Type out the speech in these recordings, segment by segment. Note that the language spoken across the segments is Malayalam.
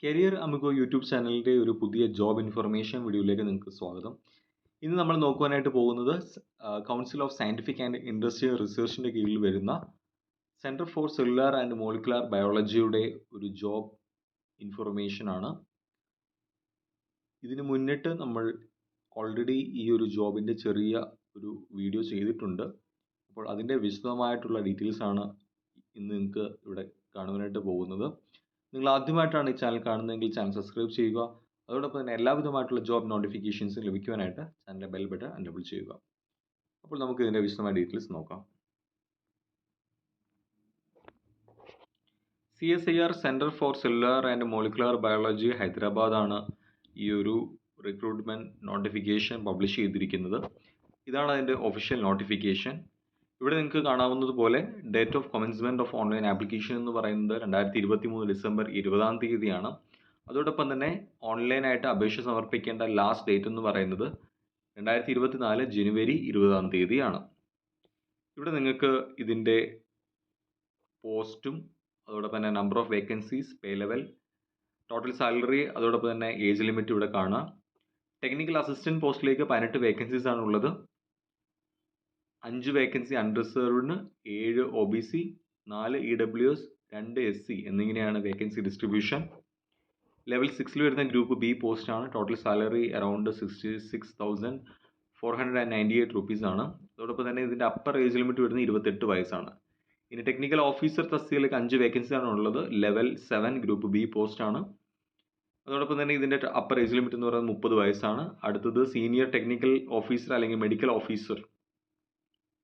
കരിയർ അമിഗോ യൂട്യൂബ് ചാനലിൻ്റെ ഒരു പുതിയ ജോബ് ഇൻഫർമേഷൻ വീഡിയോയിലേക്ക് നിങ്ങൾക്ക് സ്വാഗതം. ഇന്ന് നമ്മൾ നോക്കുവാനായിട്ട് പോകുന്നത് council of scientific and industrial റിസർച്ചിൻ്റെ കീഴിൽ വരുന്ന centre for cellular and molecular ബയോളജിയുടെ ഒരു ജോബ് ഇൻഫർമേഷൻ ആണ്. ഇതിന് മുന്നിട്ട് നമ്മൾ ഓൾറെഡി ഈ ഒരു ജോബിൻ്റെ ചെറിയ ഒരു വീഡിയോ ചെയ്തിട്ടുണ്ട്. അപ്പോൾ അതിൻ്റെ വിശദമായിട്ടുള്ള ഡീറ്റെയിൽസ് ആണ് ഇന്ന് നിങ്ങൾക്ക് ഇവിടെ കാണുവാനായിട്ട് പോകുന്നത്. നിങ്ങൾ ആദ്യമായിട്ടാണ് ഈ ചാനൽ കാണുന്നതെങ്കിൽ ചാനൽ സബ്സ്ക്രൈബ് ചെയ്യുക. അതോടൊപ്പം തന്നെ എല്ലാവിധമായിട്ടുള്ള ജോബ് നോട്ടിഫിക്കേഷൻസും ലഭിക്കുവാനായിട്ട് ചാനലിലെ ബെൽ ബട്ടൺ എനേബിൾ ചെയ്യുക. അപ്പോൾ നമുക്ക് ഇതിൻ്റെ വിശദമായ ഡീറ്റെയിൽസ് നോക്കാം. CSIR centre for cellular and molecular biology Hyderabad ആണ് ഈ ഒരു റിക്രൂട്ട്മെൻറ്റ് നോട്ടിഫിക്കേഷൻ പബ്ലിഷ് ചെയ്തിരിക്കുന്നത്. ഇതാണ് അതിൻ്റെ ഒഫീഷ്യൽ നോട്ടിഫിക്കേഷൻ. ഇവിടെ നിങ്ങൾക്ക് കാണാവുന്നതുപോലെ date of commencement of online application എന്ന് പറയുന്നത് 2023 ഡിസംബർ 20 അതോടൊപ്പം തന്നെ ഓൺലൈനായിട്ട് അപേക്ഷ സമർപ്പിക്കേണ്ട ലാസ്റ്റ് ഡേറ്റ് എന്ന് പറയുന്നത് 2024 ജനുവരി 20 ഇവിടെ നിങ്ങൾക്ക് ഇതിൻ്റെ പോസ്റ്റും അതോടൊപ്പം തന്നെ number of vacancies, pay level, total salary, അതോടൊപ്പം തന്നെ ഏജ് ലിമിറ്റ് ഇവിടെ കാണാം. ടെക്നിക്കൽ അസിസ്റ്റൻറ്റ് പോസ്റ്റിലേക്ക് 18 വേക്കൻസീസ് ആണുള്ളത്. 5 വേക്കൻസി അൺറിസർവ്ഡിന്, 7 OBC, 4 EWS, 2 SC എന്നിങ്ങനെയാണ് വേക്കൻസി ഡിസ്ട്രിബ്യൂഷൻ. ലെവൽ 6 വരുന്ന ഗ്രൂപ്പ് ബി പോസ്റ്റാണ്. ടോട്ടൽ സാലറി അറൗണ്ട് 66,498 റുപ്പീസ് ആണ്. അതോടൊപ്പം തന്നെ ഇതിൻ്റെ അപ്പർ ഏജ് ലിമിറ്റ് വരുന്നത് 28 വയസ്സാണ്. ഇനി ടെക്നിക്കൽ ഓഫീസർ തസ്തികയിലേക്ക് 5 വേക്കൻസി ആണ് ഉള്ളത്. ലെവൽ 7 ഗ്രൂപ്പ് ബി പോസ്റ്റാണ്. അതോടൊപ്പം തന്നെ ഇതിൻ്റെ അപ്പർ ഏജ് ലിമിറ്റ് എന്ന് പറയുന്നത് 30 വയസ്സാണ്. അടുത്തത് സീനിയർ ടെക്നിക്കൽ ഓഫീസർ അല്ലെങ്കിൽ മെഡിക്കൽ ഓഫീസർ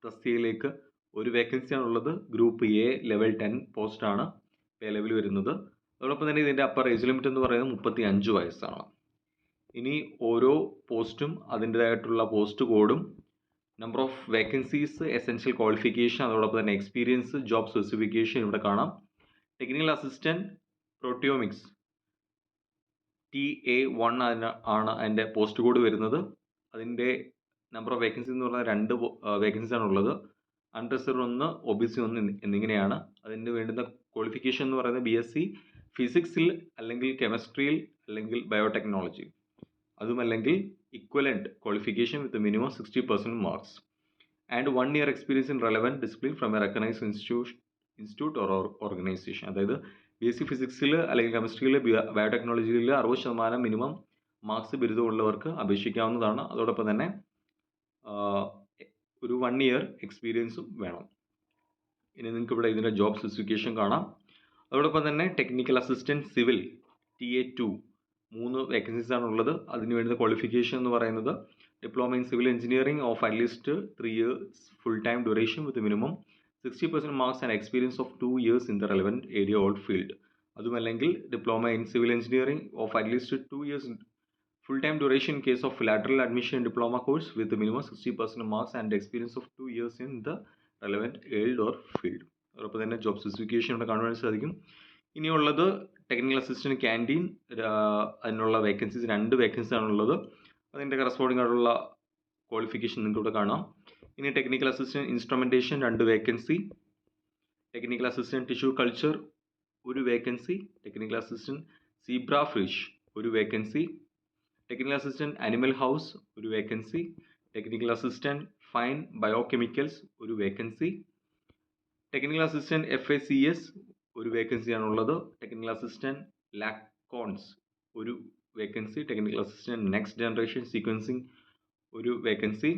തസ്തികയിലേക്ക് 1 വേക്കൻസിയാണ് ഉള്ളത്. ഗ്രൂപ്പ് എ ലെവൽ 10 പോസ്റ്റാണ് പേ ലെവൽ വരുന്നത്. അതോടൊപ്പം തന്നെ ഇതിൻ്റെ അപ്പർ ഏജ് ലിമിറ്റ് എന്ന് പറയുന്നത് 35 വയസ്സാണ്. ഇനി ഓരോ പോസ്റ്റും അതിൻ്റേതായിട്ടുള്ള പോസ്റ്റ് കോഡും number of vacancies, essential qualification, അതോടൊപ്പം തന്നെ എക്സ്പീരിയൻസ്, ജോബ് സ്പെസിഫിക്കേഷൻ ഇവിടെ കാണാം. ടെക്നിക്കൽ അസിസ്റ്റൻറ്റ് പ്രോട്ടിയോമിക്സ് TA1 ആണ് അതിൻ്റെ പോസ്റ്റ് കോഡ് വരുന്നത്. അതിൻ്റെ നമ്പർ ഓഫ് വേക്കൻസി എന്ന് പറഞ്ഞാൽ 2 വേക്കൻസീസ് ആണ് ഉള്ളത്. അൺറിസർവ്ഡ് 1, OBC 1 എന്നിങ്ങനെയാണ്. അതിന് വേണ്ടുന്ന ക്വാളിഫിക്കേഷൻ എന്ന് പറയുന്നത് BSc ഫിസിക്സിൽ അല്ലെങ്കിൽ കെമിസ്ട്രിയിൽ അല്ലെങ്കിൽ ബയോടെക്നോളജി, അതുമല്ലെങ്കിൽ equivalent qualification with minimum 60% marks and 1 year experience in relevant discipline from A recognised institute or organisation. അതായത് BSc ഫിസിക്സിൽ അല്ലെങ്കിൽ കെമിസ്ട്രിയിൽ, ബയോടെക്നോളജിയിൽ 60% മിനിമം മാർക്സ് ബിരുദമുള്ളവർക്ക് അപേക്ഷിക്കാവുന്നതാണ്. അതോടൊപ്പം തന്നെ ഒരു 1 year എക്സ്പീരിയൻസും വേണം. ഇനി നിങ്ങൾക്ക് ഇവിടെ ഇതിൻ്റെ ജോബ് സ്പെസിഫിക്കേഷൻ കാണാം. അതോടൊപ്പം തന്നെ technical assistant civil TA2 3 vacancies ആണ് ഉള്ളത്. അതിന് വേണ്ടുന്ന ക്വാളിഫിക്കേഷൻ എന്ന് പറയുന്നത് diploma in civil engineering of at least 3 years full time duration with minimum 60% marks and experience of 2 years in the relevant area or field. അതുമല്ലെങ്കിൽ diploma in civil engineering of at least 2 years full time duration in case of lateral admission diploma course with the minimum 60% marks and experience of 2 years in the relevant field or field. അതോടൊപ്പം തന്നെ ജോബ് സ്പെസിഫിക്കേഷൻ ഇവിടെ കാണുവാൻ സാധിക്കും. ഇനിയുള്ളത് ടെക്നിക്കൽ അസിസ്റ്റൻറ്റ് ക്യാൻറ്റീൻ, അതിനുള്ള വേക്കൻസീസ് 2 വേക്കൻസി ആണുള്ളത്. അതിൻ്റെ കറസ്പോണ്ടിങ് ആയിട്ടുള്ള ക്വാളിഫിക്കേഷൻ നിങ്ങൾക്ക് ഇവിടെ കാണാം. ഇനി technical assistant instrumentation 2 vacancy, technical assistant tissue culture 1 vacancy, technical assistant zebra fish 1 vacancy, technical assistant animal house 1 vacancy, technical assistant fine biochemicals 1 vacancy, technical assistant FACS 1 വേക്കൻസിയാണുള്ളത്. Technical assistant LaCONES 1 vacancy, technical assistant next generation sequencing 1 vacancy,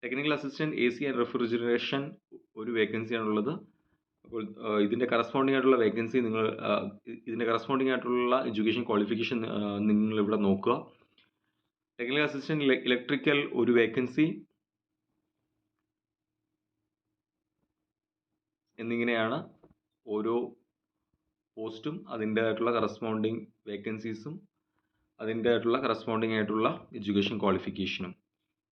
technical assistant AC and refrigeration 1 വേക്കൻസിയാണുള്ളത്. അപ്പോൾ ഇതിൻ്റെ കറസ്പോണ്ടിങ് ആയിട്ടുള്ള വേക്കൻസി ഇതിൻ്റെ കറസ്പോണ്ടിങ് ആയിട്ടുള്ള എഡ്യൂക്കേഷൻ ക്വാളിഫിക്കേഷൻ നിങ്ങളിവിടെ നോക്കുക. ടെക്നിക്കൽ അസിസ്റ്റൻറ്റ് ഇലക്ട്രിക്കൽ 1 വേക്കൻസി എന്നിങ്ങനെയാണ് ഓരോ പോസ്റ്റും അതിൻ്റേതായിട്ടുള്ള കറസ്പോണ്ടിങ് വേക്കൻസീസും അതിൻ്റേതായിട്ടുള്ള കറസ്പോണ്ടിങ് ആയിട്ടുള്ള എഡ്യൂക്കേഷൻ ക്വാളിഫിക്കേഷനും.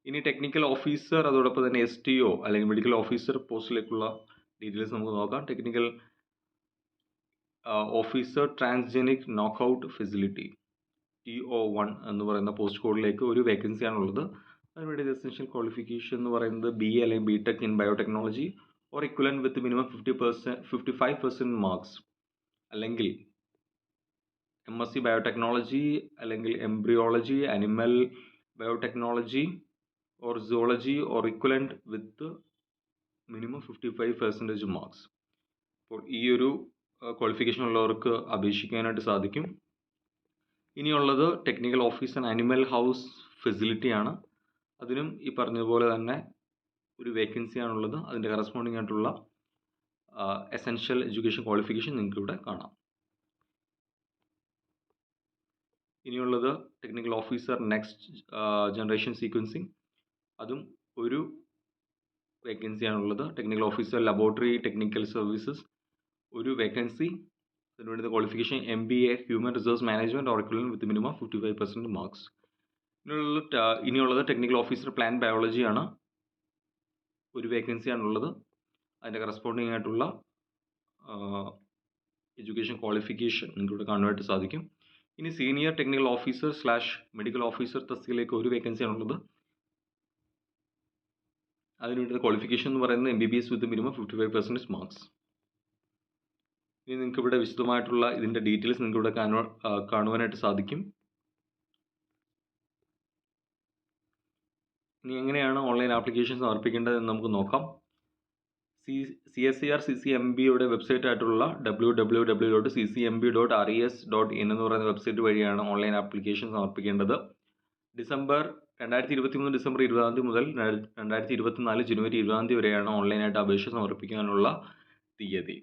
ഇനി ടെക്നിക്കൽ ഓഫീസർ, അതോടൊപ്പം തന്നെ STO അല്ലെങ്കിൽ മെഡിക്കൽ ഓഫീസർ പോസ്റ്റിലേക്കുള്ള ഡീറ്റെയിൽസ് നമുക്ക് നോക്കാം. Technical officer transgenic knockout facility TO1 എന്ന് പറയുന്ന പോസ്റ്റ് കോഡിലേക്ക് 1 വേക്കൻസിയാണുള്ളത്. അതിനുവേണ്ടി എസെൻഷ്യൽ ക്വാളിഫിക്കേഷൻ എന്ന് പറയുന്നത് BA അല്ലെങ്കിൽ BTech in biotechnology or equivalent with minimum 55% marks അല്ലെങ്കിൽ MSc ബയോടെക്നോളജി അല്ലെങ്കിൽ embryology, animal biotechnology or zoology or equivalent with minimum 55% marks. അപ്പോൾ ഈ ഒരു ക്വാളിഫിക്കേഷൻ ഉള്ളവർക്ക് അപേക്ഷിക്കാനായിട്ട് സാധിക്കും. ഇനിയുള്ളത് ടെക്നിക്കൽ ഓഫീസർ ആനിമൽ ഹൗസ് ഫെസിലിറ്റിയാണ്. അതിനും ഈ പറഞ്ഞതുപോലെ തന്നെ ഒരു വേക്കൻസിയാണുള്ളത്. അതിൻ്റെ കറസ്പോണ്ടിങ് ആയിട്ടുള്ള എസെൻഷ്യൽ എഡ്യൂക്കേഷൻ ക്വാളിഫിക്കേഷൻ നിങ്ങൾക്ക് ഇവിടെ കാണാം. ഇനിയുള്ളത് technical officer next generation sequencing, അതും ഒരു വേക്കൻസിയാണുള്ളത്. Technical officer laboratory technical services ഒരു വേക്കൻസി. അതിനുവേണ്ടി qualification MBA human resource management or equivalent with minimum 55% marks. ഇനിയുള്ളത് ടെക്നിക്കൽ ഓഫീസർ പ്ലാന്റ് ബയോളജിയാണ്. ഒരു വേക്കൻസിയാണുള്ളത്. അതിൻ്റെ കറസ്പോണ്ടിങ് ആയിട്ടുള്ള എഡ്യൂക്കേഷൻ ക്വാളിഫിക്കേഷൻ നിങ്ങൾക്ക് ഇവിടെ കാണുവാനായിട്ട് സാധിക്കും. ഇനി senior technical officer / medical officer തസ്തികയിലേക്ക് ഒരു വേക്കൻസിയാണുള്ളത്. അതിനുവേണ്ടി ക്വാളിഫിക്കേഷൻ എന്ന് പറയുന്നത് MBBS വിത്ത് മിനിമം 55% മാർക്സ്. ഇനി നിങ്ങൾക്ക് ഇവിടെ വിശദമായിട്ടുള്ള ഇതിൻ്റെ ഡീറ്റെയിൽസ് നിങ്ങൾക്ക് ഇവിടെ കാണുവാനായിട്ട് സാധിക്കും. ഇനി എങ്ങനെയാണ് ഓൺലൈൻ ആപ്ലിക്കേഷൻ സമർപ്പിക്കേണ്ടതെന്ന് നമുക്ക് നോക്കാം. CSIR CCMBയുടെ വെബ്സൈറ്റ് ആയിട്ടുള്ള www.ccmb.res.in എന്ന് പറയുന്ന വെബ്സൈറ്റ് വഴിയാണ് ഓൺലൈൻ ആപ്ലിക്കേഷൻ സമർപ്പിക്കേണ്ടത്. 2023 ഡിസംബർ 20 മുതൽ 2024 ജനുവരി 20 വരെയാണ് ഓൺലൈനായിട്ട് അപേക്ഷ സമർപ്പിക്കാനുള്ള തീയതി.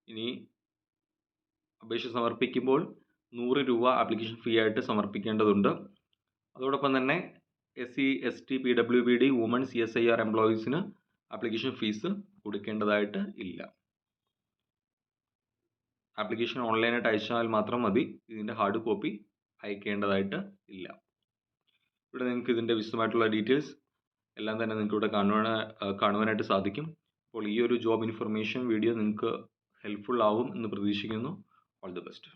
ഇനി അപേക്ഷ സമർപ്പിക്കുമ്പോൾ 100 രൂപ ആപ്ലിക്കേഷൻ ഫീ ആയിട്ട് സമർപ്പിക്കേണ്ടതുണ്ട്. അതോടൊപ്പം തന്നെ SC ST PWBD woman CSIR എംപ്ലോയീസിന് ആപ്ലിക്കേഷൻ ഫീസ് കൊടുക്കേണ്ടതായിട്ട് ഇല്ല. ആപ്ലിക്കേഷൻ ഓൺലൈനായിട്ട് അയച്ചാൽ മാത്രം മതി. ഇതിൻ്റെ ഹാർഡ് കോപ്പി അയക്കേണ്ടതായിട്ട് ഇല്ല. ഇവിടെ നിങ്ങൾക്ക് ഇതിൻ്റെ വിശദമായിട്ടുള്ള ഡീറ്റെയിൽസ് എല്ലാം തന്നെ നിങ്ങൾക്ക് ഇവിടെ കാണുവാനായിട്ട് സാധിക്കും. അപ്പോൾ ഈ ഒരു ജോബ് ഇൻഫർമേഷൻ വീഡിയോ നിങ്ങൾക്ക് ഹെൽപ്ഫുൾ ആവും എന്ന് പ്രതീക്ഷിക്കുന്നു. All the best.